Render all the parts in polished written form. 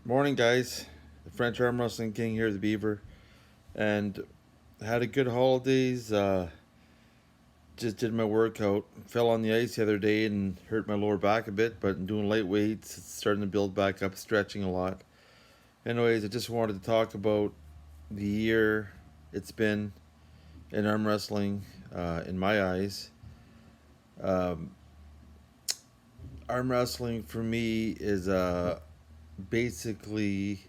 Morning, guys. The French Arm Wrestling King here, the Beaver, and had a good holidays. Just did my workout. Fell on the ice the other day and hurt my lower back a bit, but doing light weights, it's starting to build back up, stretching a lot. Anyways, I just wanted to talk about the year it's been in arm wrestling, in my eyes. Um, Arm wrestling for me is basically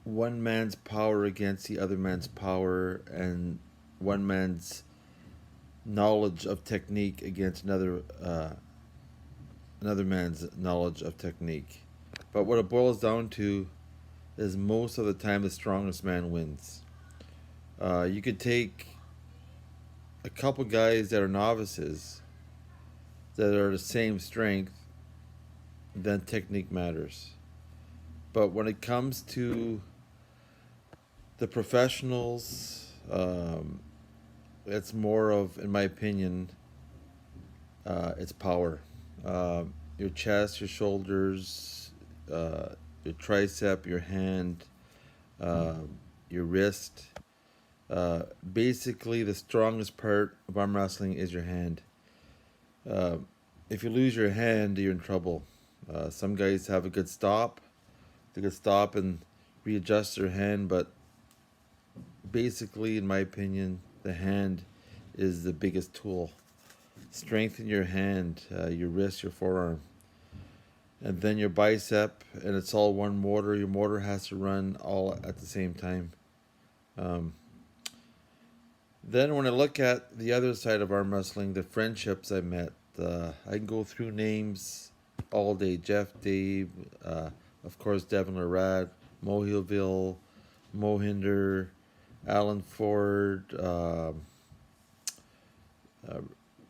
one man's power against the other man's power, and one man's knowledge of technique against another man's knowledge of technique. But what it boils down to is most of the time the strongest man wins. You could take a couple guys that are novices that are the same strength, then technique matters. But when it comes to the professionals, it's more of, in my opinion, it's power. Your chest, your shoulders, your tricep, your hand, uh, your wrist. Basically, the strongest part of arm wrestling is your hand. Uh, if you lose your hand, you're in trouble. Some guys have a good stop. They can stop and readjust their hand, but basically, in my opinion, the hand is the biggest tool. Strengthen your hand, your wrist, your forearm, and then your bicep, and it's all one motor. Your motor has to run all at the same time. Um, then, when I look at the other side of arm wrestling, the friendships I met, I can go through names all day. Jeff, Dave, of course, Devon Larratt, Mo Hillville, Mohinder, Alan Ford, uh,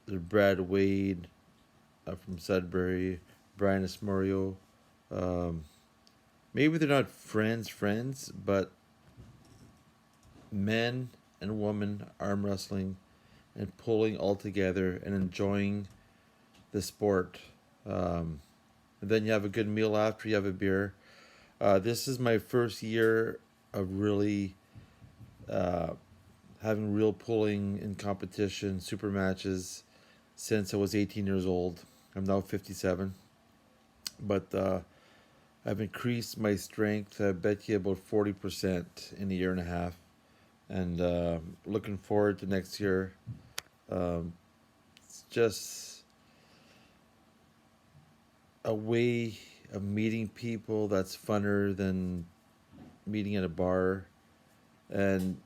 Brad Wade from Sudbury, Brian Esmorio. Um, Maybe they're not friends, but men and women arm wrestling and pulling all together and enjoying the sport. And then you have a good meal after, you have a beer. This is my first year of really uh, having real pulling in competition, super matches, since I was 18 years old. I'm now 57. But I've increased my strength, I bet you about 40% in a year and a half. And looking forward to next year. It's just a way of meeting people that's funner than meeting at a bar. And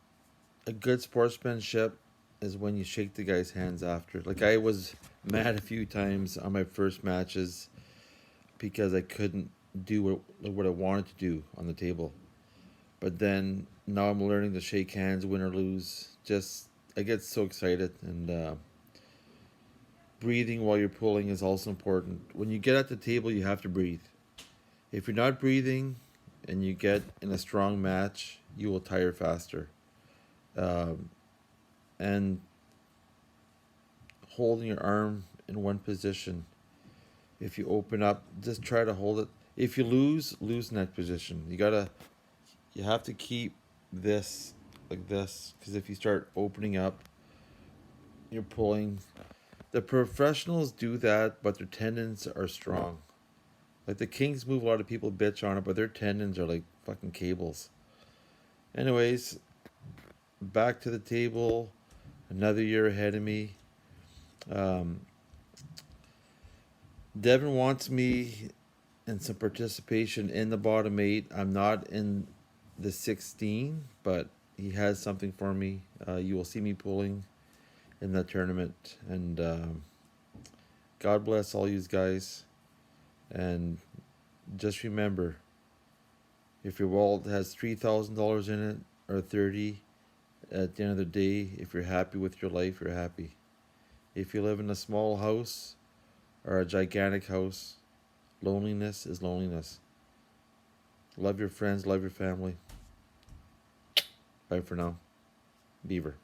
a good sportsmanship is when you shake the guy's hands after. Like, I was mad a few times on my first matches because I couldn't do what I wanted to do on the table. But then now I'm learning to shake hands, win or lose. Just, I get so excited, and breathing while you're pulling is also important. When you get at the table, you have to breathe. If you're not breathing and you get in a strong match, you will tire faster. Um, and holding your arm in one position. If you open up, just try to hold it. If you lose in that position. You have to keep this like this, because if you start opening up, you're pulling. The professionals do that, but their tendons are strong. Like the Kings move, a lot of people bitch on it, but their tendons are like fucking cables. Anyways, back to the table. Another year ahead of me. Um, Devin wants me in some participation in the bottom eight. I'm not in the 16, but he has something for me. You will see me pulling in that tournament. And God bless all you guys. And just remember, if your wallet has $3,000 in it or 30, at the end of the day, if you're happy with your life, you're happy. If you live in a small house or a gigantic house, loneliness is loneliness. Love your friends, love your family. Bye for now. Beaver.